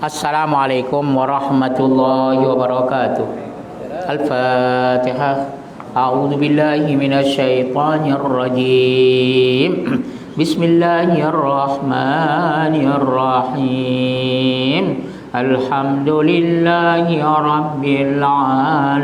Assalamualaikum warahmatullahi wabarakatuh. Al-Fatihah. A'udzu billahi minasyaitonir rajim. Bismillahirrahmanirrahim. Alhamdulillahi rabbil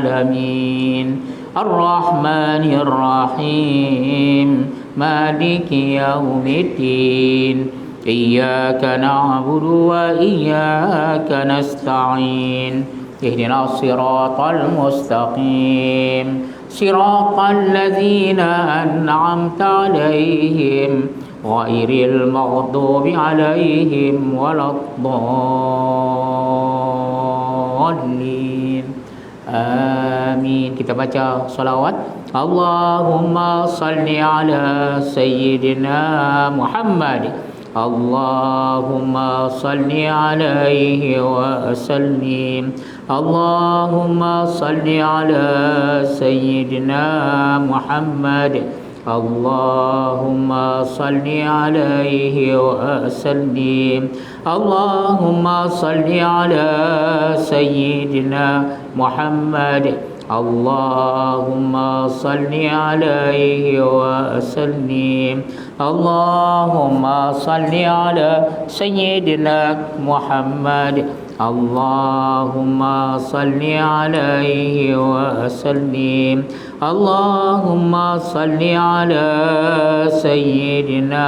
alamin. Ar-Rahmanir Rahim. Maliki yaumiddin. Iyyaka na'budu wa iyyaka nasta'in. Ihdinas siratal mustaqim. Siratal ladzina an'amta 'alaihim ghairil maghdubi 'alaihim waladdallin. Amin. Kita baca salawat. Allahumma salli ala sayyidina Muhammad. Allahumma salli alaihi wa sallim. Allahumma salli ala sayyidina Muhammad. Allahumma salli alaihi wa sallim. Allahumma salli ala sayyidina Muhammad. Allahumma salli alaihi wa sallim. Allahumma salli ala sayyidina Muhammad. Allahumma salli alaihi wa sallim. Allahumma salli ala sayyidina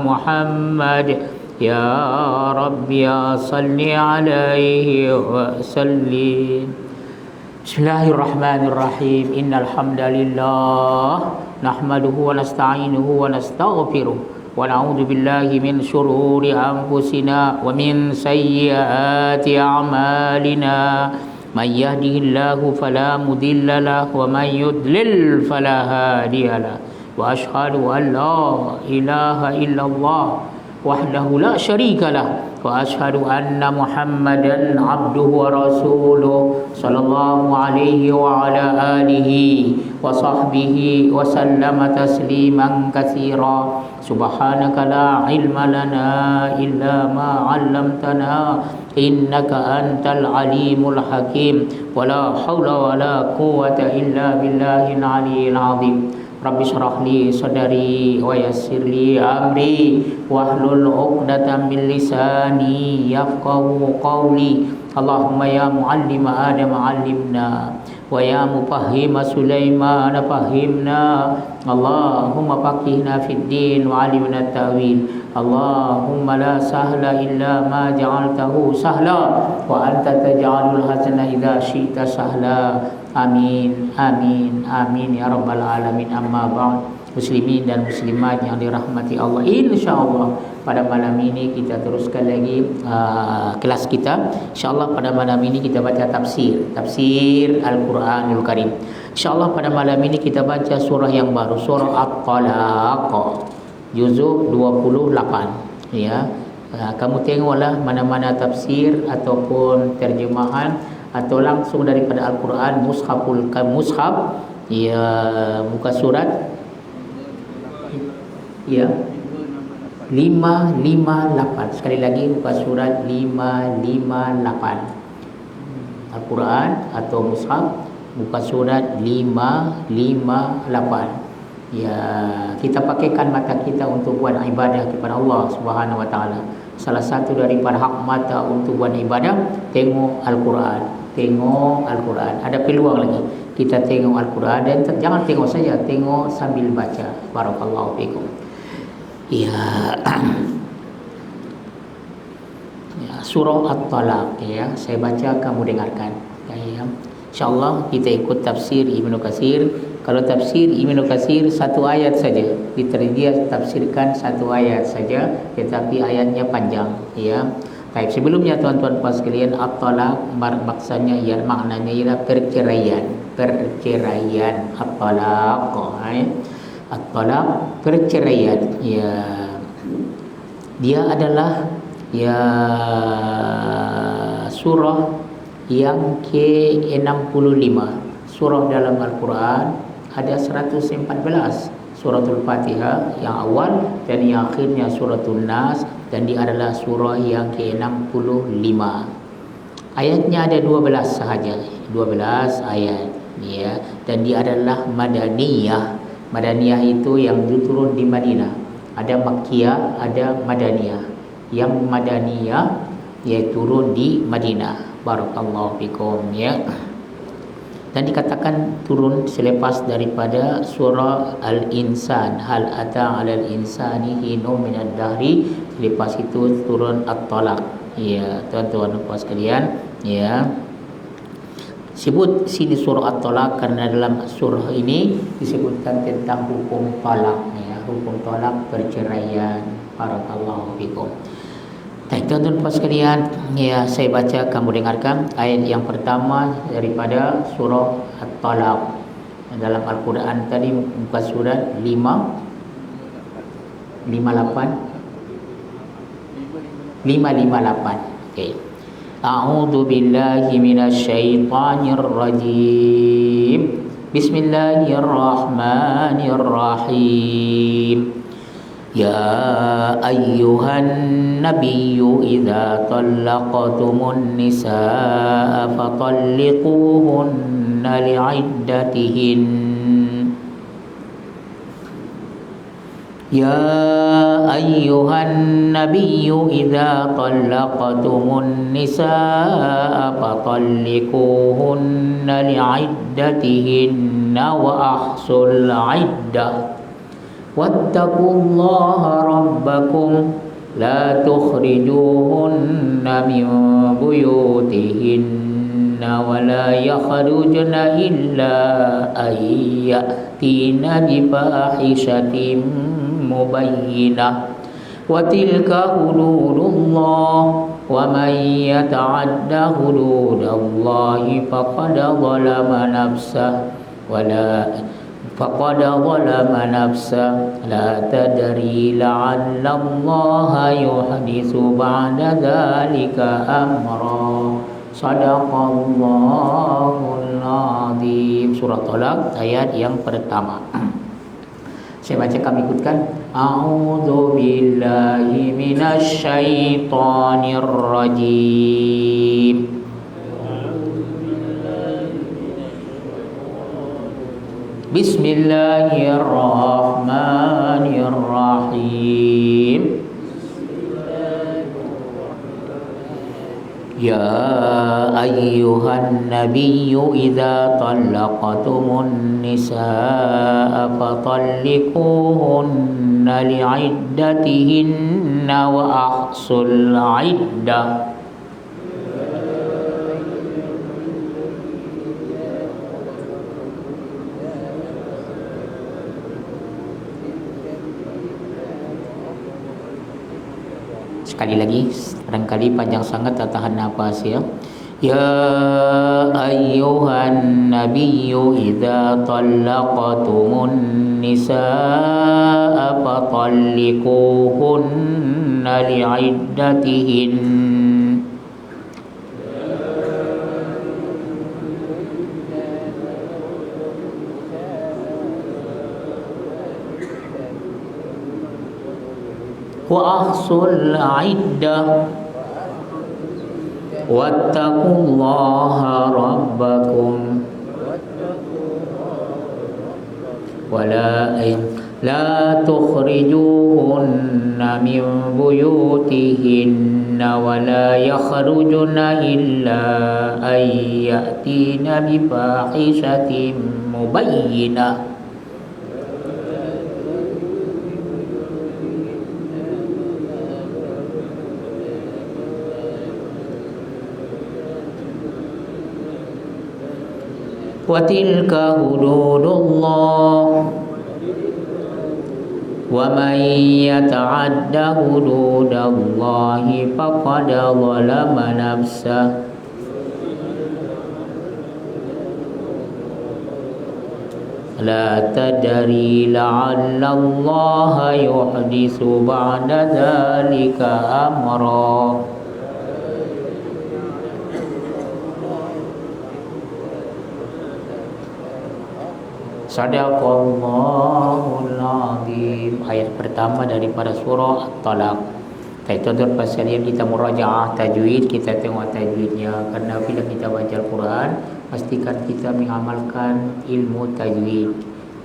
Muhammad. Ya Rabbi ya salli alaihi wa sallim. Bismillahirrahmanirrahim. Innal hamdalillah nahmaduhu wa nasta'inuhu wa nastaghfiruh wa na'udzu billahi min shururi anfusina wa min sayyiati a'malina. May yahdihillahu fala mudilla lahu wa may yudlil fala hadiya lahu. Wa asyhadu an la ilaha illallah wahdahu la syarika lah wa asyhadu anna Muhammadan abduhu wa rasuluh sallallahu alaihi wa ala alihi wa sahbihi wa sallama tasliman katsira. Subhanaka la ilma lana illa ma 'allamtana innaka antal alimul hakim. Wa la haula wa la quwwata illa billahil aliyyil azim. Rabbi syrah li sadari wa yassir li amri wahlul 'uqdatam min lisani yafqahu qawli. Allahumma ya muallima Adam 'allimna wa ya mufahhima Sulaiman fahhimna. Allahumma faqihna fid din wa 'allimna at-ta'wil. Allahumma la sahla illa ma ja'altahu sahla wa anta taj'alul hazana idza syi'ta sahla. Amin, amin, amin ya rabbal alamin. Amma ba'd. Muslimin dan muslimat yang dirahmati Allah, insyaallah pada malam ini kita teruskan lagi kelas kita. Insyaallah pada malam ini kita baca tafsir Al-Quranul Karim. Insyaallah pada malam ini kita baca surah yang baru, surah At-Talaq, juzuk 28 ya. Kamu tengoklah mana-mana tafsir ataupun terjemahan atau langsung daripada Al-Quran, mushaf ya, muka surat ya 558. Sekali lagi muka surat 558 Al-Quran atau mushaf, muka surat 558 ya. Kita pakaikan mata kita untuk buat ibadah kepada Allah Subhanahu wa taala. Salah satu daripada hak mata untuk buat ibadah, tengok Al-Quran. Tengok Al-Quran. Ada peluang lagi kita tengok Al-Quran, dan jangan tengok saja, tengok sambil baca. Barakallahu fikum. Ya. Ya, surah At-Talaq ya. Saya baca, kamu dengarkan. Ya. Insyaallah kita ikut tafsir Ibnu Katsir. Kalau tafsir Ibnu Katsir satu ayat saja, dia tafsirkan satu ayat saja, tetapi ayatnya panjang ya. Baik, sebelumnya tuan-tuan puan sekalian, at-talaq maksudnya ya, maknanya ialah perceraian. At-talaq, at-talaq perceraian. Ya. Dia adalah ya surah yang ke-65. Surah dalam Al-Quran ada 114. Suratul Fatihah yang awal dan yang akhirnya suratul Nas dan dia adalah surah yang ke-65. Ayatnya ada 12 sahaja, 12 ayat ya, dan dia adalah madaniyah. Madaniyah itu yang turun di Madinah. Ada Makkiyah, ada Madaniyah. Yang Madaniyah ia turun di Madinah. Barakallahu fikum ya. Dan dikatakan turun selepas daripada surah Al-Insan, hal ata 'alal insani hinum minad dahri. Selepas itu turun At-Talaq. Ya, tuan-tuan dan puan sekalian, ya. Sebut sini surah At-Talaq karena dalam surah ini disebutkan tentang hukum talak, ya, hukum talak perceraian. Barakallahu fikum. Baik, tuan-tuan dan puan sekalian, ya, saya baca, kamu dengarkan ayat yang pertama daripada surah At-Talaq. Dalam Al-Quran tadi muka surat 558. Okey. A'udzu billahi minasyaitonir rajim. Bismillahirrahmanirrahim. Ya ayyuhan nabiyyu idza talaqtumun nisaa fatalliquhunna li'iddatihin. Ya ayyuhan nabiyyu idza talaqtumun nisaa fatalliquhunna li'iddatihinna wa ahsul 'iddah. Wattaqullaha rabbakum la tukhrijuhunna min buyutihinna wa la yakhrujna illa ayyatina bi fahishatin mubayyinah wa tilka hududullah wa man yata'adda hududallahi faqad zalama nafsah wa la la tadri la'allallaha yuhditsu ba'da dzalika amra. Shadaqallahul azim. Surah Talaq ayat yang pertama. Saya baca, kami ikutkan. A'udzu billahi minasy syaithanir rajim. Bismillahirrahmanirrahim. Ya ayyuhan nabiyyu idza talaqtumun nisaa fatalliquhunna li'iddatihinna wa ahsul 'iddah. Sekali lagi, barangkali panjang sangat, tak tahan nafas ya. Ya ayyuhan nabiyyu idza talaqtumun nisaa fatalliquhunna li'iddatihin. Wa ahsul 'iddah wattaqullaha rabbakum wa la tukhrijuhunna min buyutihinna wa la yakhrujuna illa ayyatina bi fahishatin mubayyinah. Wa tilka hududullah wa man yata'adda hududallahi faqad zalama nafsah. La tadri la'allallaha yuhditsu ba'da dzalika amra. Shadaqallahul azim. Ayat pertama daripada surah At-Talaq. Tuan-tuan pasalian, kita murajaah tajwid, kita tengok tajwidnya. Kerana bila kita baca Al-Quran, pastikan kita mengamalkan ilmu tajwid.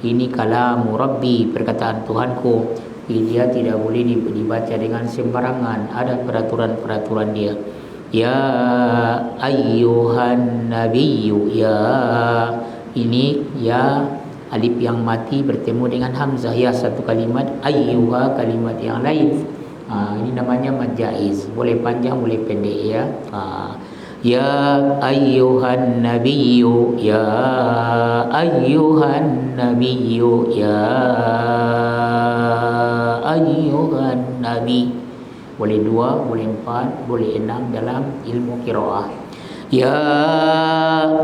Ini kalamu Rabbi, perkataan Tuhanku. Dia tidak boleh dibaca dengan sembarangan. Ada peraturan-peraturan dia. Ya ayyuhan nabiyyu, ya, ini ya alif yang mati bertemu dengan hamzah, ya satu kalimat, ayyuha kalimat yang lain. Ini namanya mad jaiz, boleh panjang boleh pendek ya. Ya ayyuhan nabiyyu, ya ayyuhan nabiyyu, ya ayyuhan nabi. Boleh 2, boleh 4, boleh 6 dalam ilmu qiraah. Ya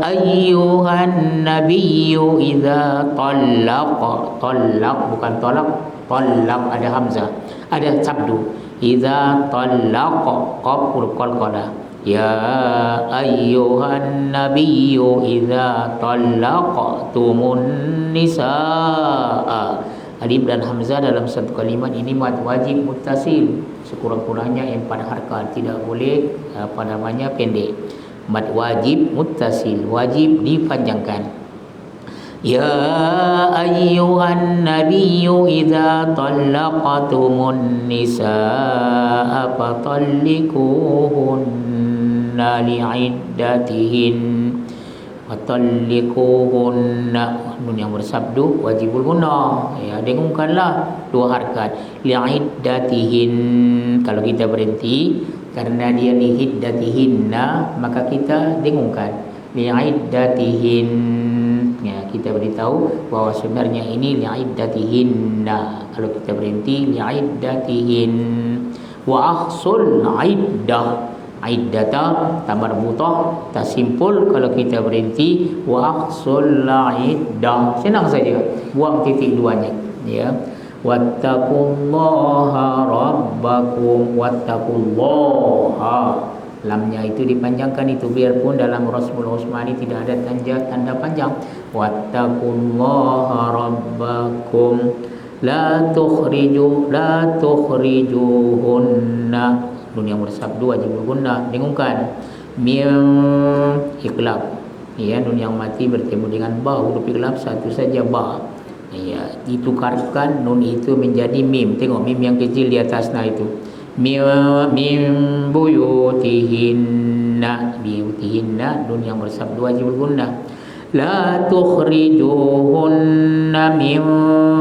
ayyuhan nabiyyu idza talaq bukan talaq, talaq ada hamzah, ada sabdu. Idza talaq qaful qalqalah. Ya ayyuhan nabiyyu idza talaqtumun nisaa. Alif dan hamzah dalam satu kalimat ini mad wajib muttasil, sekurang-kurangnya 4 harakat, tidak boleh pendek. Mad wajib muttasil, wajib dipanjangkan. Ya ayyuhan nabiyyu idza talaqtumun nisaa fatalliquhunna li'iddatihin. Fatalliquhunna, nun yang bersabdu wajibul guna, ya, dengungkanlah 2 harakat. Li'iddatihin, kalau kita berhenti karena dia li'iddatihinna, maka kita dengungkan li'iddatihin, ya, kita beritahu bahawa sebenarnya ini li'iddatihinna. Kalau kita berhenti li'iddatihin. Wa ahsul iddah, iddata tak marbutah, tak simpul. Kalau kita berhenti wa ahsul iddah, senang saja, buang titik 2-nya, ya. Wattaqullaha rabbakum, wattaqullaha, lamnya itu dipanjangkan, itu biarpun dalam Rasmul Usmani tidak ada tanda panjang. Wattaqullaha rabbakum la tukhrijuhunna, nun yang bersabdu wajib berguna, dengungkan. Min iqlab, ya, nun yang mati bertemu dengan ba, huruf iqlab satu saja, ba, ya, ditukarkan nun itu menjadi mim. Tengok mim yang kecil di atas, nah itu mim buyutihinna, buyutihinna, nun yang bersabdu wajib berguna. La tukhrijuhunna min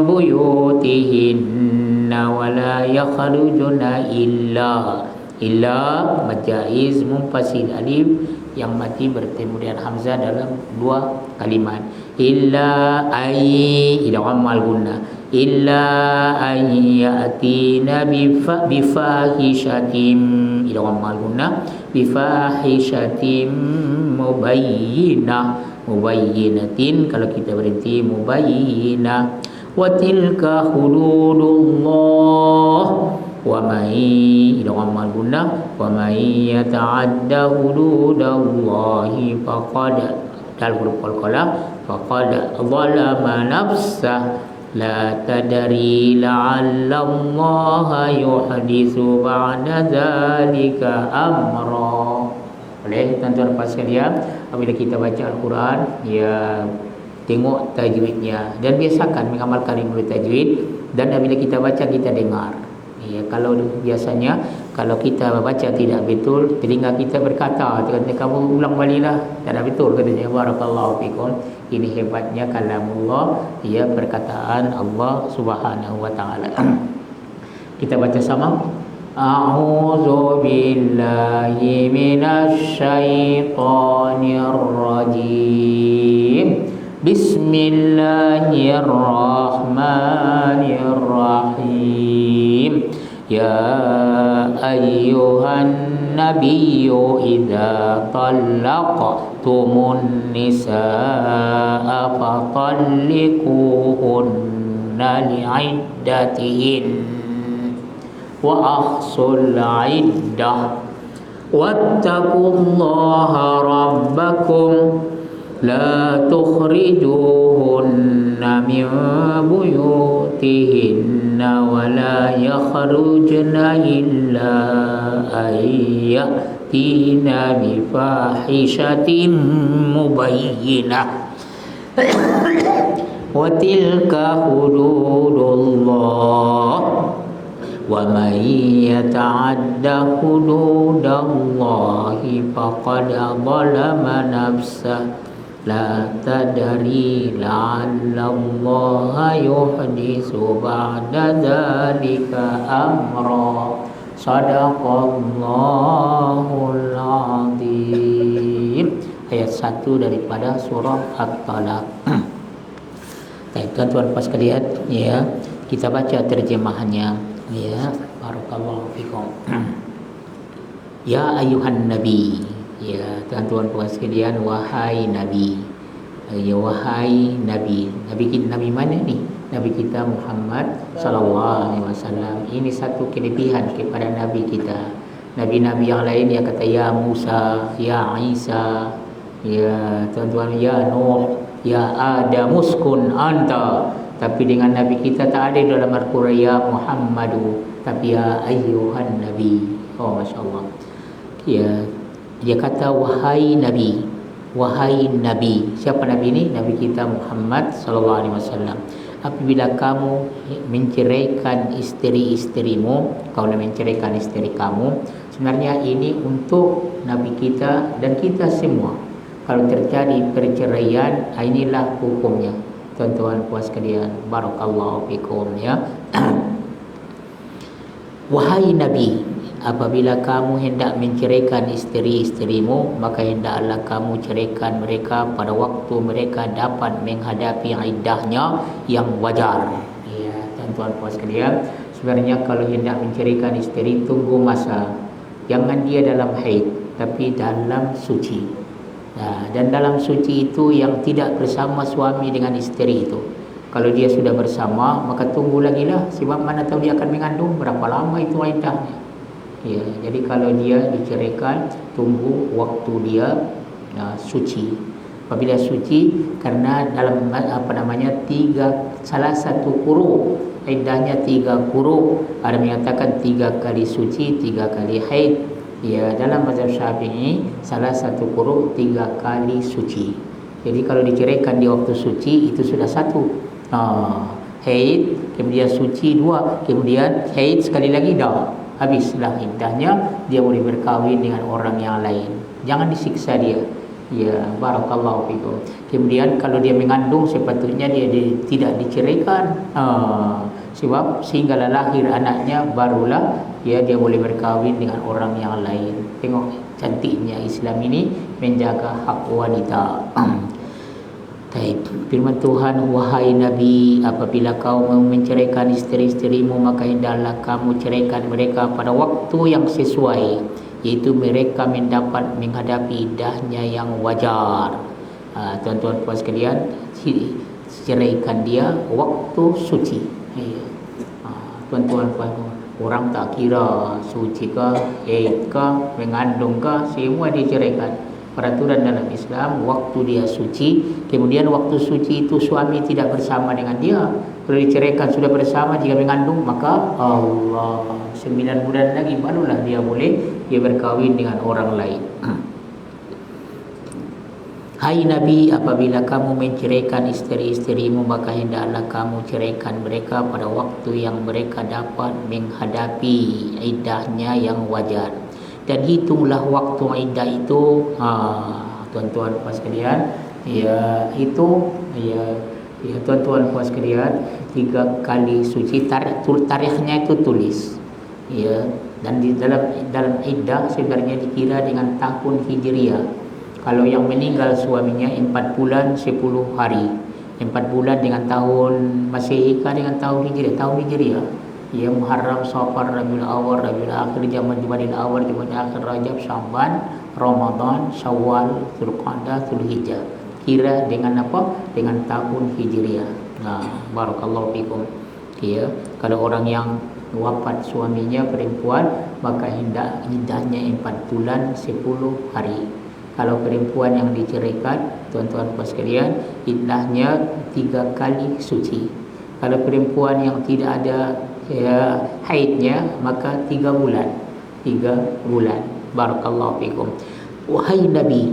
buyutihinna wa la yakhrujuna illa majaiz munfasil, alif yang mati bertemu dengan hamzah dalam 2 kalimat. Illa ay, ila amal guna, illa ay yatina bifahishatim, ila amal guna, bifahishatim mubayyinatin, kalau kita berhenti mubayyinah. Wa tilka hududullah wa may, ila amal guna, wa may yata'adda hududallahi faqad, dal huruf qalqalah, faqad zalama nafsah, la tadri la'alla Allah yuhditsu ba'da dzalika amra. Boleh tuan-tuan sekalian, apabila kita baca Al-Quran, ya, tengok tajwidnya dan biasakan mengamalkan ilmu tajwid. Dan apabila kita baca, kita dengar, ya. Kalau biasanya kalau kita baca tidak betul, telinga kita berkata, kamu ulang balilah, tidak betul, katanya. Barakallahu fikum. Ini hebatnya kalamullah, ya, perkataan Allah Subhanahu wa taala. Kita baca sama. A'udzu billahi minasy syaithanir rajim. Bismillahirrahmanirrahim. Ya ayyuhan nabiyyu idza talaqtumun nisaa fatalliquhunna li'iddatihin wa ahsul iddah wattaqullaha rabbakum لا تخرجوهن من بيوتهن ولا يخرجن إلا أن يأتين بفاحشة مبينة وتلك حدود الله ومن يتعد حدود الله فقد ظلم نفسه لا تدري لعل الله يحدث بعد ذلك أمرا صدق الله العظيم. Ayat 1 daripada surah At-Talaq. Baik, tuan-tuan puan sekalian, ya, kita baca terjemahannya, ya. Barakallahu fikum. Ya ayuhan nabi, ya tuan-tuan puan sekalian, wahai nabi. Ya wahai nabi. Nabi mana ni? Nabi kita Muhammad sallallahu alaihi wasallam. Ini satu kelebihan kepada nabi kita. Nabi-nabi yang lain dia kata ya Musa, ya Isa, ya tuan-tuan, ya Nuh, ya Adam uskun anta. Tapi dengan nabi kita tak ada dalam Al-Quran ya Muhammadu, tapi ya ayyuhan nabi. Oh masya-Allah. Ya, dia kata wahai nabi. Wahai nabi. Siapa nabi ni? Nabi kita Muhammad sallallahu alaihi wasallam. Apabila kamu menceraikan isteri-isterimu, kau nak menceraikan isteri kamu, sebenarnya ini untuk nabi kita dan kita semua. Kalau terjadi perceraian, inilah hukumnya. Tuan-tuan puan sekalian, barakallahu fikum, ya. Wahai nabi, apabila kamu hendak menceraikan isteri-isterimu, maka hendaklah kamu ceraikan mereka pada waktu mereka dapat menghadapi iddahnya yang wajar. Ya, tuan-tuan puan sekalian, sebenarnya kalau hendak menceraikan isteri, tunggu masa. Jangan dia dalam haid, tapi dalam suci. Nah, dan dalam suci itu yang tidak bersama suami dengan isteri itu. Kalau dia sudah bersama, maka tunggu lagi lah. Sebab mana tahu dia akan mengandung, berapa lama itu iddahnya. Ya, jadi kalau dia diceraikan, tunggu waktu dia suci. Apabila suci, karena dalam salah satu quru, iddahnya 3 quru. Ada menyatakan 3 kali suci, 3 kali haid. Ya, dalam mazhab Syafi'i salah satu quru 3 kali suci. Jadi kalau diceraikan di waktu suci itu sudah 1. Haid, kemudian suci 2, kemudian haid sekali lagi, dah habislah iddahnya, dia boleh berkahwin dengan orang yang lain. Jangan disiksa dia. Ya, barakallahu fikum. Kemudian kalau dia mengandung, sepatutnya dia tidak diceraikan. Sebab sehinggalah lahir anaknya, barulah dia boleh berkahwin dengan orang yang lain. Tengok cantiknya Islam ini menjaga hak wanita. Firman Tuhan, wahai Nabi, apabila kau mau menceraikan isteri-isterimu, maka hendaklah kamu ceraikan mereka pada waktu yang sesuai, iaitu mereka mendapat menghadapi iddahnya yang wajar. Tuan-tuan puan sekalian, ceraikan dia waktu suci. Tuan-tuan puan, orang tak kira suci ke, haid ke, mengandung ke, semua diceraikan. Peraturan dalam Islam, waktu dia suci, kemudian waktu suci itu suami tidak bersama dengan dia. Kalau diceraikan sudah bersama, jika mengandung, maka Allah 9 bulan lagi barulah dia berkahwin dengan orang lain. Hai Nabi, apabila kamu menceraikan isteri-isterimu, maka hendaklah kamu ceraikan mereka pada waktu yang mereka dapat menghadapi iddahnya yang wajar. Dan hitunglah waktu iddah itu, tuan-tuan puan sekalian, ya itu ya tuan-tuan puan sekalian, 3 kali suci. Tarikhnya itu tulis, ya. Dan di dalam iddah sebenarnya dikira dengan tahun Hijriah. Kalau yang meninggal suaminya 4 bulan 10 hari, 4 bulan dengan tahun Masehi dengan tahun Hijriah. Ya, Muharram, Safar, Rabiul Awal, Rabiul Akhir, Jumadil Awal, Jumadil Akhir, Rajab, Sya'ban, Ramadan, Syawal, Dzulqa'dah, Dzulhijjah. Kira dengan apa? Dengan tahun Hijriah. Barakallahu fikum. Ya, kalau orang yang wafat suaminya perempuan, maka hendak iddahnya 4 bulan 10 hari. Kalau perempuan yang diceraikan, tuan-tuan puan sekalian, iddahnya 3 kali suci. Kalau perempuan yang tidak ada haidnya, maka 3 bulan. 3 bulan. Barakallahu fikum. Wahai Nabi,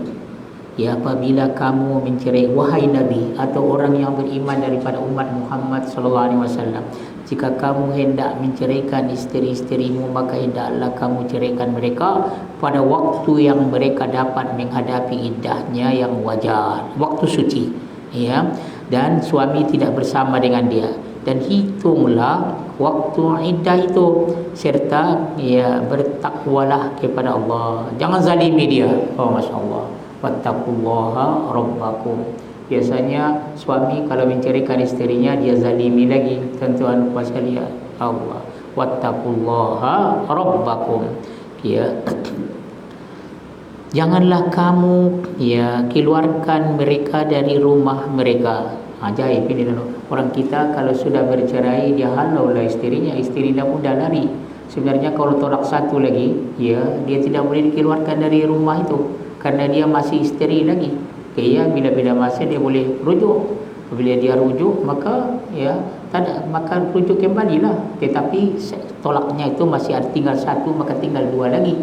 apabila kamu mencerai, wahai Nabi atau orang yang beriman daripada umat Muhammad sallallahu alaihi wasallam, jika kamu hendak menceraikan isteri-isterimu, maka hendaklah kamu ceraikan mereka pada waktu yang mereka dapat menghadapi iddahnya yang wajar, waktu suci, dan suami tidak bersama dengan dia, dan hitunglah waktu iddah itu, serta bertakwalah kepada Allah, jangan zalimi dia. Masya-Allah. Wattaqullaha rabbakum. Biasanya suami kalau menceraikan isterinya, dia zalimi lagi, tuan-tuan puan sekalian. Allah, wattaqullaha rabbakum. Janganlah kamu keluarkan mereka dari rumah mereka. Ajaib ini orang kita, kalau sudah bercerai dia halaulah isterinya, isteri dah mudah lari. Sebenarnya kalau tolak satu lagi, dia tidak boleh dikeluarkan dari rumah itu, karena dia masih isteri lagi. Bila-bila masa dia boleh rujuk. Bila dia rujuk, maka maka rujuk kembalilah. Tetapi tolaknya itu masih ada tinggal satu, maka tinggal 2 lagi.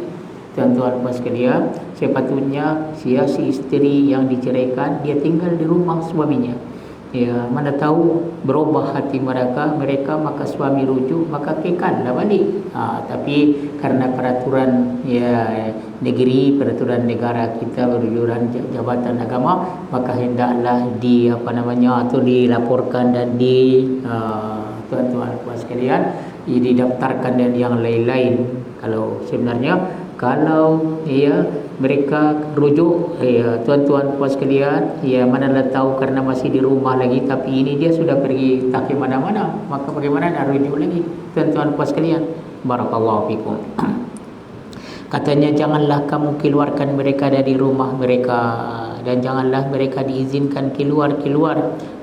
Tuan-tuan puan sekalian, sepatutnya si isteri yang diceraikan, dia tinggal di rumah suaminya. Mana tahu berubah hati mereka, maka suami rujuk, maka kekallah balik. Tapi karena peraturan negeri, peraturan negara kita, peraturan Jabatan Agama, maka hendaklah dilaporkan dan tuan-tuan puan sekalian, didaftarkan dan yang lain-lain. Kalau mereka rujuk, tuan-tuan puan sekalian, manalah tahu karena masih di rumah lagi, tapi ini dia sudah pergi tak ke mana-mana, maka bagaimana nak rujuk lagi, tuan-tuan puan sekalian. Barakallahu fikum. Katanya, janganlah kamu keluarkan mereka dari rumah mereka, dan janganlah mereka diizinkan keluar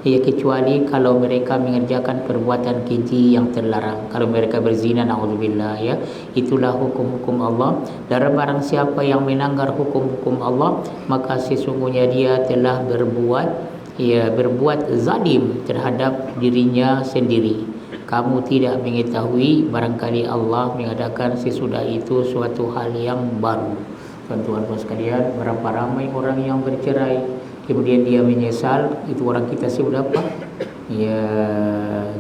kecuali kalau mereka mengerjakan perbuatan keji yang terlarang. Kalau mereka berzina, na'udzubillah, itulah hukum-hukum Allah. Dan barang siapa yang melanggar hukum-hukum Allah, maka sesungguhnya dia telah berbuat zalim terhadap dirinya sendiri. Kamu tidak mengetahui, barangkali Allah mengadakan sesudah itu suatu hal yang baru. Tuan-tuan puan sekalian, berapa ramai orang yang bercerai kemudian dia menyesal, itu orang kita sebut apa?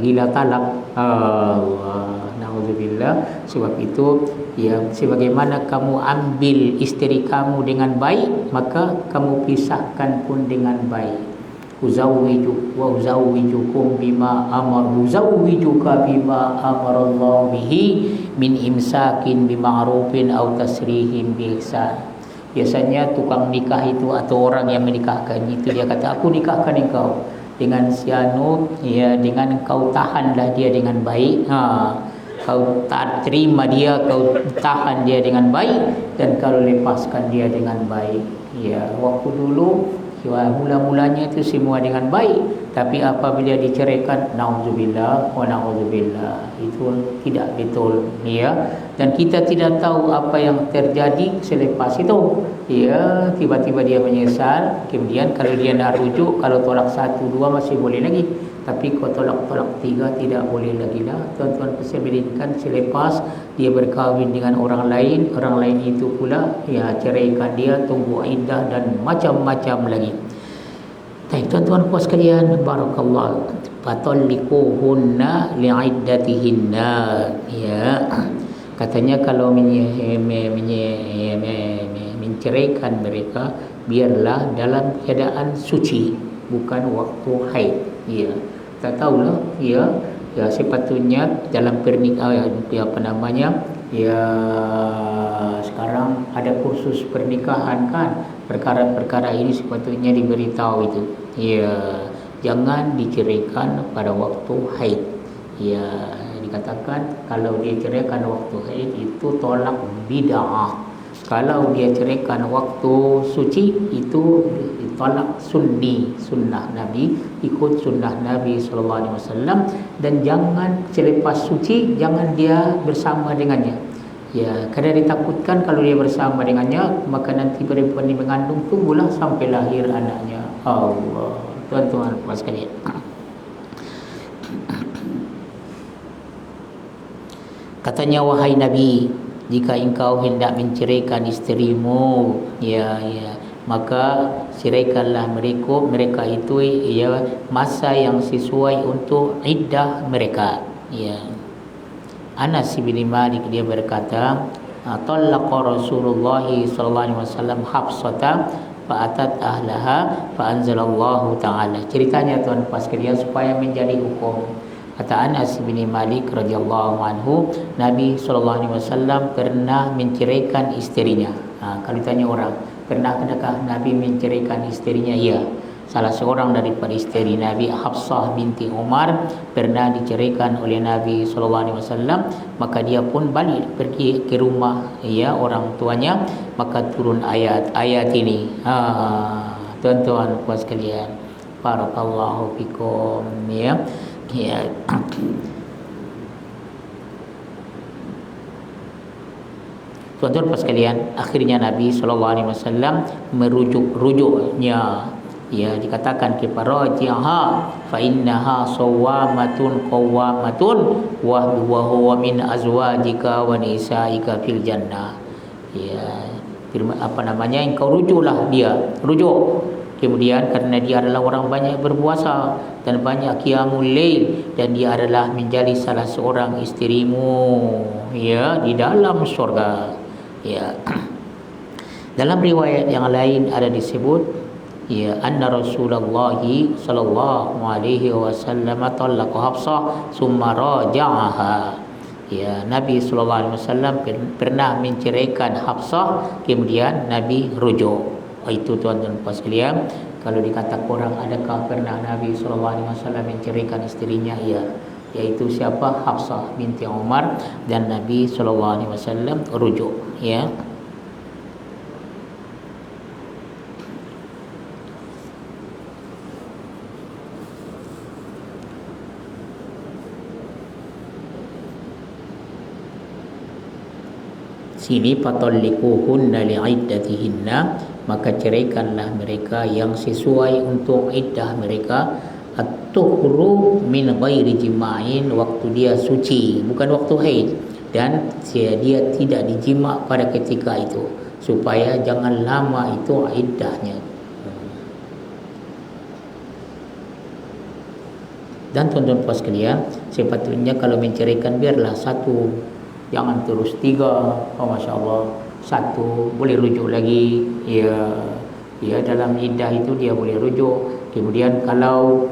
Gila talak. Na'udzubillah. Sebab itu, sebagaimana kamu ambil isteri kamu dengan baik, maka kamu pisahkan pun dengan baik. Uzawwijukum bima uzawwijuka bima amarallahu bihi min imsakin bima'rufin aw tasrihim bi ihsan. Biasanya tukang nikah itu atau orang yang menikahkan itu, dia kata, aku nikahkan engkau dengan dengan kau tahanlah dia dengan baik. Kau tak terima dia, kau tahan dia dengan baik, dan kau lepaskan dia dengan baik. Waktu dulu mula-mulanya itu semua dengan baik, tapi apabila diceraikan, na'udzubillah wa na'udzubillah, itu tidak betul, dan kita tidak tahu apa yang terjadi selepas itu. Tiba-tiba dia menyesal, kemudian kalau dia nak rujuk, kalau tolak 1, 2 masih boleh lagi, tapi kalau tolak 3 tidak boleh lagi lah. Tuan-tuan persemelihkan selepas dia berkahwin dengan orang lain itu pula ceraikan dia, tunggu iddah dan macam-macam lagi. Baik, tuan-tuan puan sekalian, barakallah, fatalliquhunna li'iddatihinna. Katanya kalau menceraikan mereka, biarlah dalam keadaan suci, bukan waktu haid. Tak tahulah, sepatutnya dalam pernikahan, sekarang ada kursus pernikahan kan, perkara-perkara ini sepatutnya diberitahu itu. Jangan diceraikan pada waktu haid. Dikatakan kalau dia ceraikan waktu haid itu tolak bid'ah. Kalau dia ceraikan waktu suci itu tolak sunnah Nabi, ikut sunnah Nabi sallallahu alaihi wasallam, dan jangan selepas suci jangan dia bersama dengannya. Ya, kerana ditakutkan kalau dia bersama dengannya, maka nanti perempuan yang mengandung tunggulah sampai lahir anaknya. Allah, tuan-tuan puan sekalian. Katanya, wahai Nabi, jika engkau hendak menceraikan isterimu, maka ceraikanlah mereka itu masa yang sesuai untuk iddah mereka. Anas bin Malik dia berkata, talaqa Rasulullah sallallahu alaihi wasallam Hafsata fa atat ahlaha fa anzalallahu taala. Ceritanya tuan-tuan sekalian supaya menjadi hukum. Kata Anas bin Malik radhiyallahu anhu, Nabi sallallahu alaihi wasallam pernah menceraikan isterinya. Kalau tanya orang, pernahkah Nabi menceraikan isterinya? Ya. Salah seorang daripada isteri Nabi, Hafsah binti Umar, pernah diceraikan oleh Nabi sallallahu alaihi wasallam, maka dia pun balik pergi ke rumah orang tuanya, maka turun ayat ini. Tuan-tuan puan sekalian, barakallahu fikum Tuan-tuan puan sekalian, akhirnya Nabi sallallahu alaihi wasallam merujuknya. Dikatakan kepada raji'aha fa innaha sawwamatun qawwamatun wa huwa min azwajika wa nisaika fil jannah. Engkau rujuklah dia, rujuk. Kemudian kerana dia adalah orang banyak berpuasa dan banyak qiyamul lail, dan dia adalah menjadi salah seorang isterimu di dalam syurga. Dalam riwayat yang lain ada disebut anna Rasulullah sallallahu alaihi wasallam talaqa Hafsah summa raja'aha. Nabi sallallahu alaihi wasallam pernah menceraikan Hafsah, kemudian Nabi rujuk. Itu tuan-tuan puan sekalian, kalau dikata orang adakah pernah Nabi sallallahu alaihi wasallam menceraikan isterinya? Iaitu siapa? Hafsah binti Umar, dan Nabi sallallahu alaihi wasallam rujuk. Sini fatallikuhunna li'iddatihinna, maka ceraikanlah mereka yang sesuai untuk iddah mereka. At-tuhru min ghairi jima'in, waktu dia suci, bukan waktu haid, dan dia tidak dijima' pada ketika itu, supaya jangan lama itu iddahnya. Dan tuan-tuan puan sekalian, sepatutnya kalau menceraikan biarlah satu, jangan terus tiga. Masya Allah, satu boleh rujuk lagi. Dalam iddah itu dia boleh rujuk. Kemudian kalau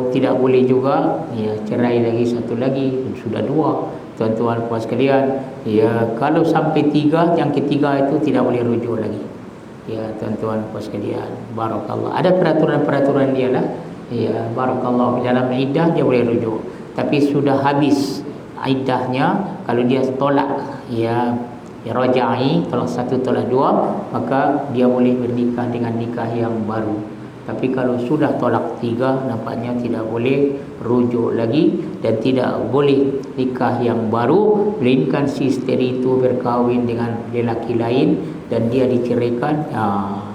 tidak boleh juga, cerai lagi satu lagi, sudah dua. Tuan-tuan puan sekalian, kalau sampai tiga, yang ketiga itu tidak boleh rujuk lagi. Tuan-tuan puan sekalian, barakallah. Ada peraturan dia lah. Barakallah, dalam iddah dia boleh rujuk. Tapi sudah habis iddahnya, kalau dia tolak raja'i, tolak satu, tolak dua, maka dia boleh bernikah dengan nikah yang baru. Tapi kalau sudah tolak tiga, nampaknya tidak boleh rujuk lagi, dan tidak boleh nikah yang baru, melainkan si isteri itu berkahwin dengan lelaki lain dan dia diceraikan,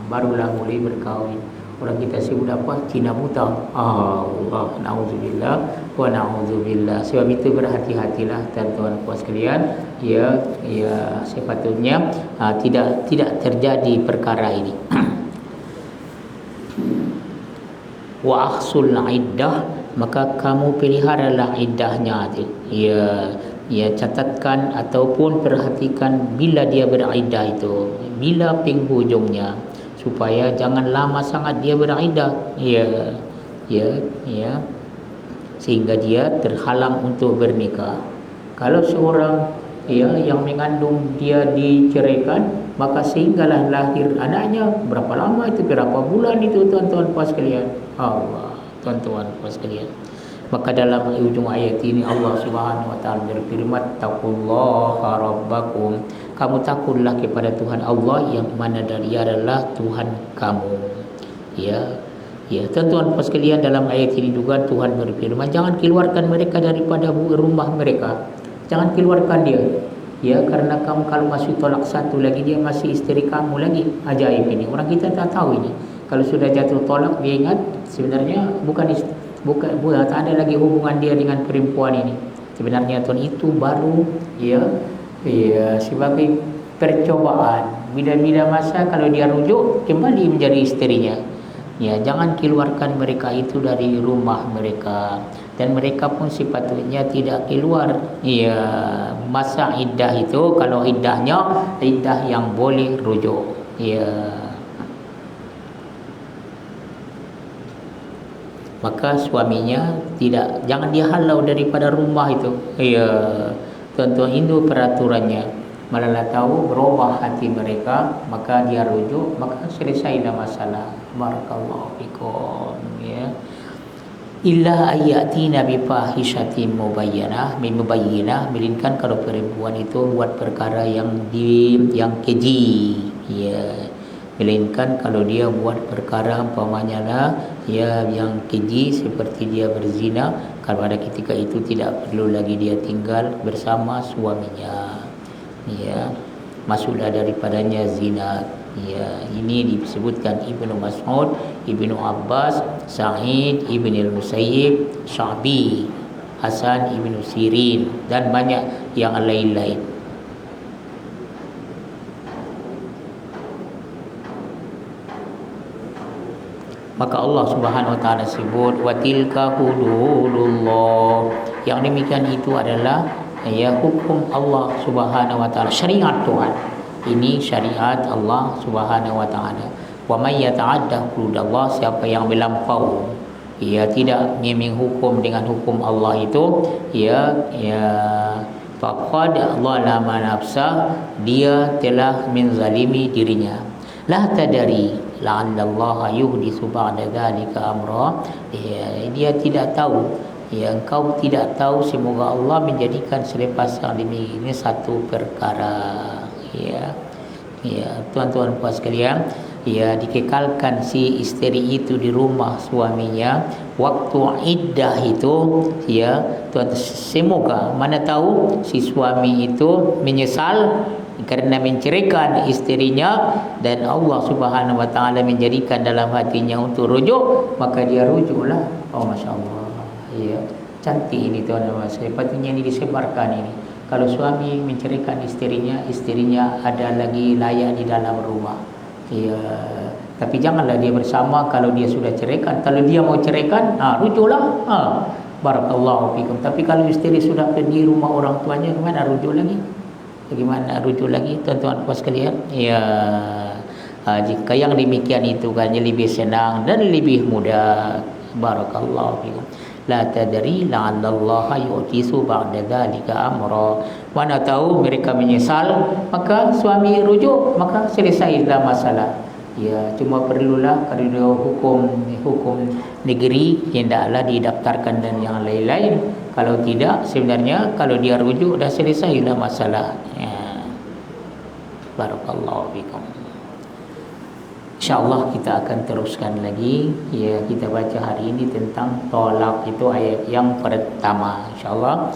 barulah boleh berkahwin. Orang kita sebut apa? Cina buta. Allah, na'udzubillah wa na'udzubillah. Sebab itu berhati-hatilah tuan-tuan puan sekalian. Sepatutnya tidak terjadi perkara ini. Wa ahsul iddah, maka kamu peliharalah iddahnya. Catatkan ataupun perhatikan bila dia beriddah itu, bila penghujungnya, supaya jangan lama sangat dia beriddah, sehingga dia terhalang untuk bernikah. Kalau seorang yang mengandung dia diceraikan, maka sehinggalah lahir anaknya, berapa lama itu, berapa bulan itu, tuan-tuan puan sekalian. Allah, tuan-tuan puan sekalian. Maka dalam ujung ayat ini Allah Subhanahu wa taala berfirman, taqullaha rabbakum, kamu takutlah kepada Tuhan Allah yang mana dia adalah Tuhan kamu. Tuan-tuan puan sekalian, dalam ayat ini juga Tuhan berfirman, jangan keluarkan mereka daripada rumah mereka. Jangan keluarkan dia. Ya, karena kamu kalau masih tolak satu lagi, dia masih isteri kamu lagi. Ajaib ini. Orang kita tak tahu ini. Kalau sudah jatuh tolak, dia ingat sebenarnya bukan tak ada lagi hubungan dia dengan perempuan ini. Sebenarnya tuan itu baru sebagai percobaan. Bila-bila masa kalau dia rujuk kembali menjadi isterinya. Ya, jangan keluarkan mereka itu dari rumah mereka, dan mereka pun sepatutnya tidak keluar. Ya, masa iddah itu kalau iddahnya iddah yang boleh rujuk. Ya. Maka suaminya jangan dia halau daripada rumah itu. Ya, tuan-tuan, itu peraturannya. Malah tahu berubah hati mereka, maka dia rujuk, maka selesailah masalah. Barakallahu fikum. Ya. Illa ayatina bi fahishatin mubayyinah, melainkan kalau perempuan itu buat perkara yang keji. Ya. Melainkan kalau dia buat perkara umpamanya lah yang keji, seperti dia berzina, kalau pada ketika itu tidak perlu lagi dia tinggal bersama suaminya. Ya, masuklah daripadanya zina. Ya, ini disebutkan Ibnu Mas'ud, Ibnu Abbas, Sa'id Ibn al-Musayyib, Sya'bi, Hasan Ibn Sirin, dan banyak yang lain-lain. Maka Allah Subhanahu wa taala sebut wa tilka hududullah. Yang demikian itu adalah hukum Allah Subhanahu wa taala, syariat Tuhan. Ini syariat Allah Subhanahu wa taala. Wa may yata'adda hududallah, siapa yang melampau tidak menghukum dengan hukum Allah itu, faqad zalama nafsah, dia telah menzalimi dirinya. La tadari la'allallaha yuhditsu ba'da dzalika amra. Dia tidak tahu, engkau tidak tahu, semoga Allah menjadikan selepas yang demikian ini satu perkara. Tuan-tuan puan sekalian, dikekalkan si isteri itu di rumah suaminya waktu iddah itu. Tuan, semoga, mana tahu si suami itu menyesal kerana menceraikan isterinya, dan Allah Subhanahu wa taala menjadikan dalam hatinya untuk rujuk, maka dia rujuklah. Oh, masya-Allah. Cantik ini tuan-tuan. Sepatutnya ini disebarkan ini. Kalau suami menceraikan isterinya ada lagi layak di dalam rumah. Tapi janganlah dia bersama kalau dia sudah ceraikan. Kalau dia mau ceraikan, rujuklah. Barakallahu fikum. Tapi kalau isteri sudah pergi rumah orang tuanya, bagaimana rujuk lagi? Tuan-tuan puan sekalian? Jika yang demikian itu kan lebih senang dan lebih mudah. Barakallahu fikum. La tadri la'allallaha yu'tisu ba'da dzalika amra. Mana tahu mereka menyesal, maka suami rujuk, maka selesailah masalah. Cuma perlulah kalau hukum negeri hendaklah didaftarkan dan yang lain-lain. Kalau tidak, sebenarnya kalau dia rujuk dah selesailah masalah. Barakallahu fikum. InsyaAllah kita akan teruskan lagi. Kita baca hari ini tentang tolak, itu ayat yang pertama. InsyaAllah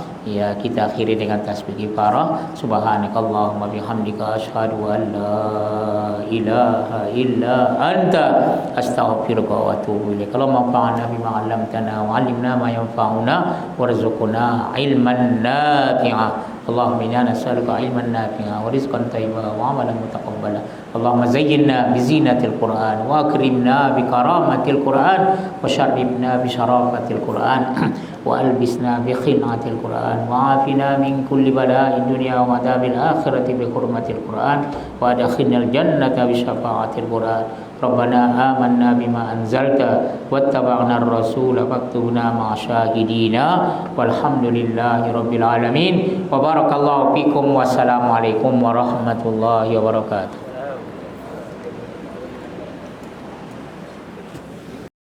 kita akhiri dengan tasbih kifarah. Subhanakallahumma bihamdika asyhadu an la ilaha illa anta astaghfiruka wa atubu ilaik. Allahumma anfa'na bima 'allamtana wa 'allimna ma yanfa'una warzuqna ilman nafi'a. Allahumma inna nas'aluka ilman nafi'a wa rizqan thayyiban wa 'amalan mutaqabbala. Allahumma zayyinna bi zinatil Qur'an wa akrimna bi karamatil Qur'an wa syarrifna bi syarafatil Qur'an wa albisna bi khinatil Qur'an wa afina min kulli bala'id dunya wa adzabil akhirati bi hurmatil Qur'an wa adkhilnal jannata bi syafa'atil Qur'an. Rabbana amanna bima anzalta wattaba'na ar-rasula faktubna ma'asyahidina walhamdulillahi rabbil alamin. Wa barakallahu fikum. Wassalamualaikum warahmatullahi wabarakatuh.